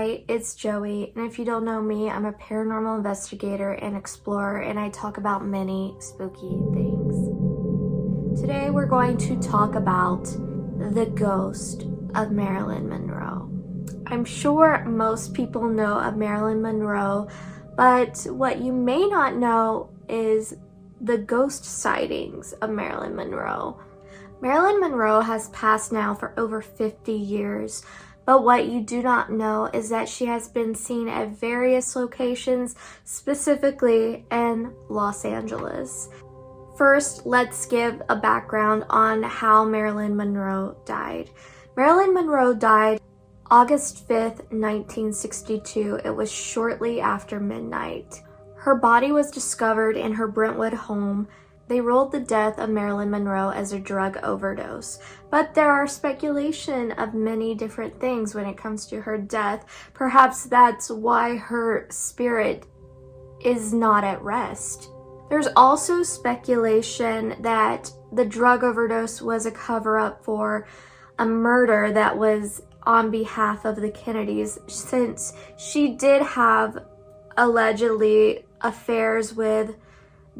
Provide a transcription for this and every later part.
Hi, it's Joey, and if you don't know me, I'm a paranormal investigator and explorer, and I talk about many spooky things. Today we're going to talk about the ghost of Marilyn Monroe. I'm sure most people know of Marilyn Monroe, but what you may not know is the ghost sightings of Marilyn Monroe. Marilyn Monroe has passed now for over 50 years. But what you do not know is that she has been seen at various locations, specifically in Los Angeles. First, let's give a background on how Marilyn Monroe died. Marilyn Monroe died August 5th, 1962. It was shortly after midnight. Her body was discovered in her Brentwood home. They ruled the death of Marilyn Monroe as a drug overdose, but there are speculation of many different things when it comes to her death. Perhaps that's why her spirit is not at rest. There's also speculation that the drug overdose was a cover-up for a murder that was on behalf of the Kennedys, since she did have allegedly affairs with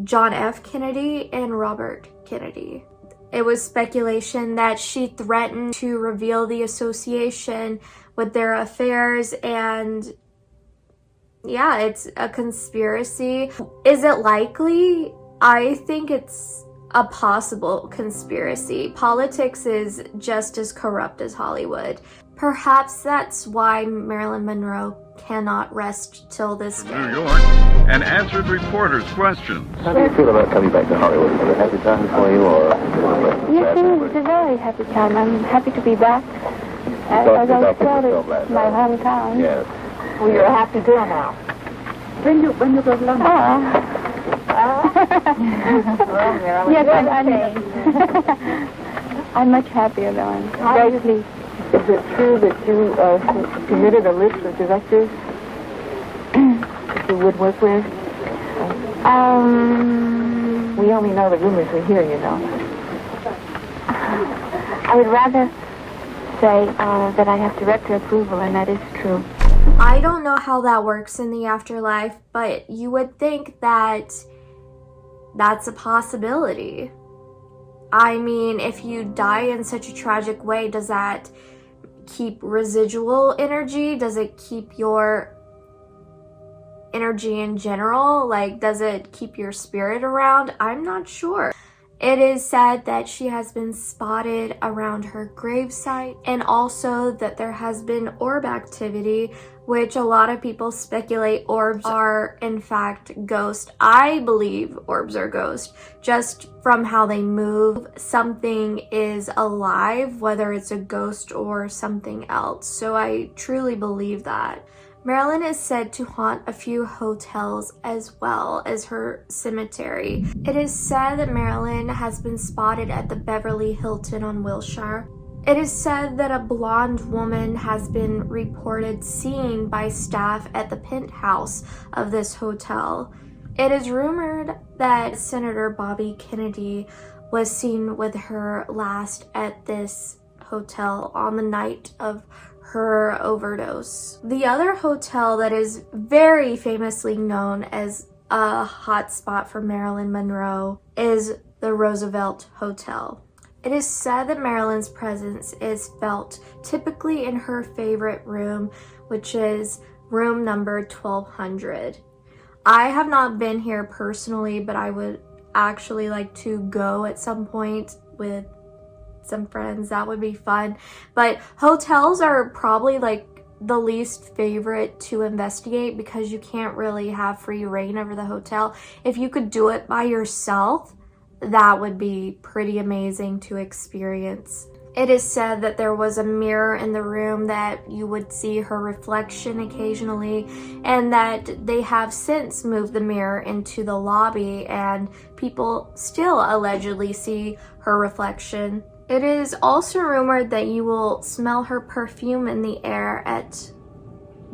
John F. Kennedy and Robert Kennedy. It was speculation that she threatened to reveal the association with their affairs, and yeah, it's a conspiracy. Is it likely? I think it's a possible conspiracy. Politics is just as corrupt as Hollywood. Perhaps that's why Marilyn Monroe cannot rest till this day. New York, and answered reporters' questions. How do you feel about coming back to Hollywood? Is it a happy time for you, or? Yes, it's a very happy time. I'm happy to be back. As I was told, it's my hometown. Yes. Well, you're a happy girl now. When you go to London? Yes, I'm much happier though. I'm very pleased. Is it true that you committed a list of directors that you would work with? We only know the rumors we hear, you know. I would rather say that I have director approval, and that is true. I don't know how that works in the afterlife, but you would think that that's a possibility. I mean, if you die in such a tragic way, does that keep residual energy? Does it keep your energy in general? Like, does it keep your spirit around? I'm not sure. It is said that she has been spotted around her gravesite, and also that there has been orb activity, which a lot of people speculate orbs are in fact ghosts. I believe orbs are ghosts just from how they move. Something is alive, whether it's a ghost or something else. So I truly believe that. Marilyn is said to haunt a few hotels as well as her cemetery. It is said that Marilyn has been spotted at the Beverly Hilton on Wilshire. It is said that a blonde woman has been reported seen by staff at the penthouse of this hotel. It is rumored that Senator Bobby Kennedy was seen with her last at this hotel on the night of her overdose. The other hotel that is very famously known as a hot spot for Marilyn Monroe is the Roosevelt Hotel. It is said that Marilyn's presence is felt typically in her favorite room, which is room number 1200. I have not been here personally, but I would actually like to go at some point with some friends. That would be fun. But hotels are probably like the least favorite to investigate because you can't really have free reign over the hotel. If you could do it by yourself, that would be pretty amazing to experience. It is said that there was a mirror in the room that you would see her reflection occasionally, and that they have since moved the mirror into the lobby and people still allegedly see her reflection. It is also rumored that you will smell her perfume in the air at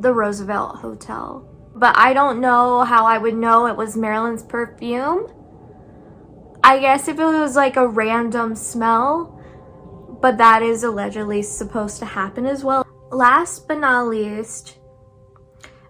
the Roosevelt Hotel. But I don't know how I would know it was Marilyn's perfume. I guess if it was like a random smell, but that is allegedly supposed to happen as well. Last but not least,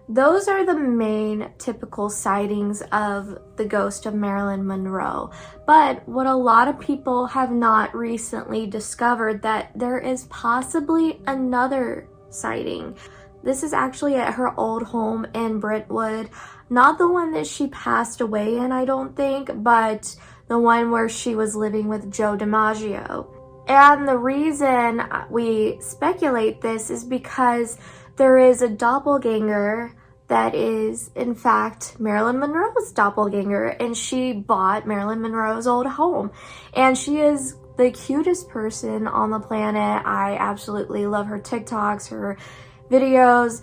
Those are the main typical sightings of the ghost of Marilyn Monroe. But what a lot of people have not recently discovered, that there is possibly another sighting. This is actually at her old home in Brentwood. Not the one that she passed away in, I don't think, but the one where she was living with Joe DiMaggio. And the reason we speculate this is because there is a doppelganger that is, in fact, Marilyn Monroe's doppelganger, and she bought Marilyn Monroe's old home. And she is the cutest person on the planet. I absolutely love her TikToks, her videos.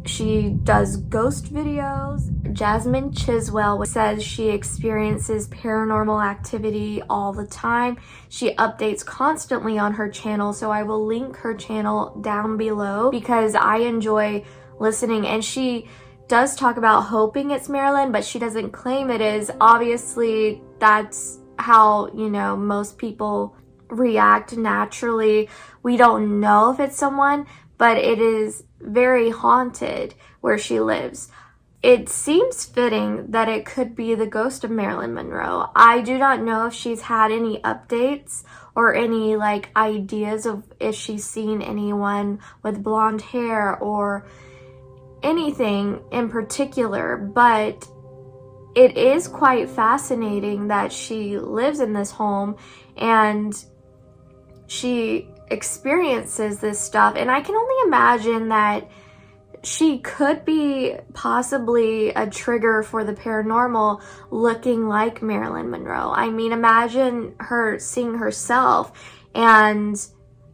She does ghost videos. Jasmine Chiswell says she experiences paranormal activity all the time. She updates constantly on her channel, so I will link her channel down below because I enjoy listening. And she does talk about hoping it's Marilyn, but she doesn't claim it is. Obviously, that's how, you know, most people react naturally. We don't know if it's someone, but it is very haunted where she lives. It seems fitting that it could be the ghost of Marilyn Monroe. I do not know if she's had any updates or any like ideas of if she's seen anyone with blonde hair or anything in particular, but it is quite fascinating that she lives in this home and she experiences this stuff. And I can only imagine that she could be possibly a trigger for the paranormal, looking like Marilyn Monroe. I mean, imagine her seeing herself and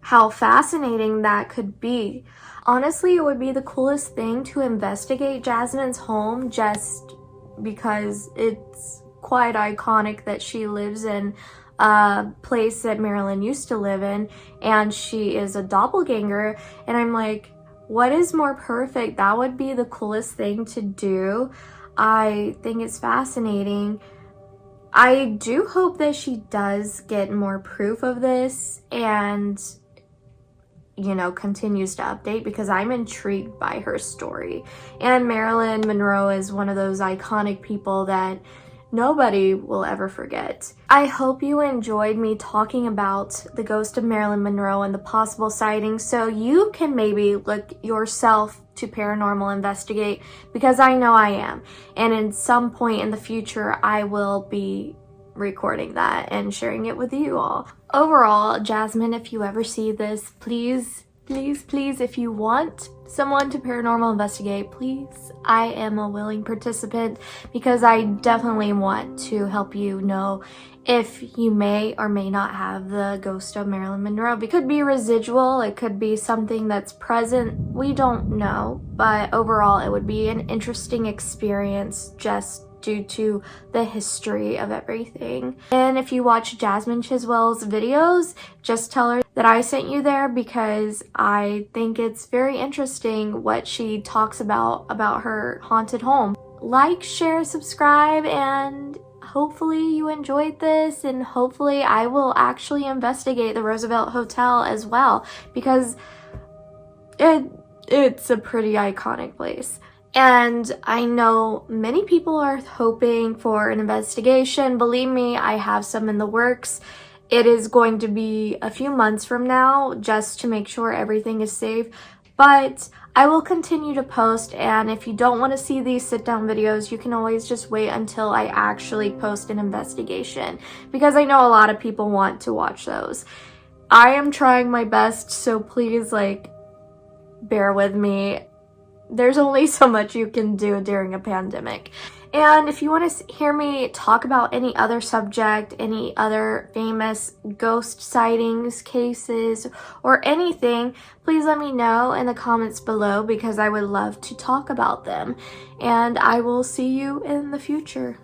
how fascinating that could be. Honestly, it would be the coolest thing to investigate Jasmine's home, just because it's quite iconic that she lives in a place that Marilyn used to live in, and she is a doppelganger. And I'm like, what is more perfect? That would be the coolest thing to do. I think it's fascinating. I do hope that she does get more proof of this and, you know, continues to update, because I'm intrigued by her story. And Marilyn Monroe is one of those iconic people that nobody will ever forget. I hope you enjoyed me talking about the ghost of Marilyn Monroe and the possible sightings, so you can maybe look yourself to paranormal investigate, because I know I am. And in some point in the future, I will be recording that and sharing it with you all. Overall, Jasmine, if you ever see this, please, if you want someone to paranormal investigate, please, I am a willing participant, because I definitely want to help you know if you may or may not have the ghost of Marilyn Monroe. It could be residual, it could be something that's present, we don't know, but overall it would be an interesting experience just due to the history of everything. And if you watch Jasmine Chiswell's videos, just tell her that I sent you there, because I think it's very interesting what she talks about her haunted home. Like, share, subscribe, and hopefully you enjoyed this, and hopefully I will actually investigate the Roosevelt Hotel as well, because it's a pretty iconic place. And I know many people are hoping for an investigation. Believe me, I have some in the works. It is going to be a few months from now, just to make sure everything is safe. But I will continue to post, and if you don't want to see these sit-down videos, you can always just wait until I actually post an investigation, because I know a lot of people want to watch those. I am trying my best, so please, like, bear with me. There's only so much you can do during a pandemic. And if you want to hear me talk about any other subject, any other famous ghost sightings, cases, or anything, please let me know in the comments below, because I would love to talk about them. And I will see you in the future.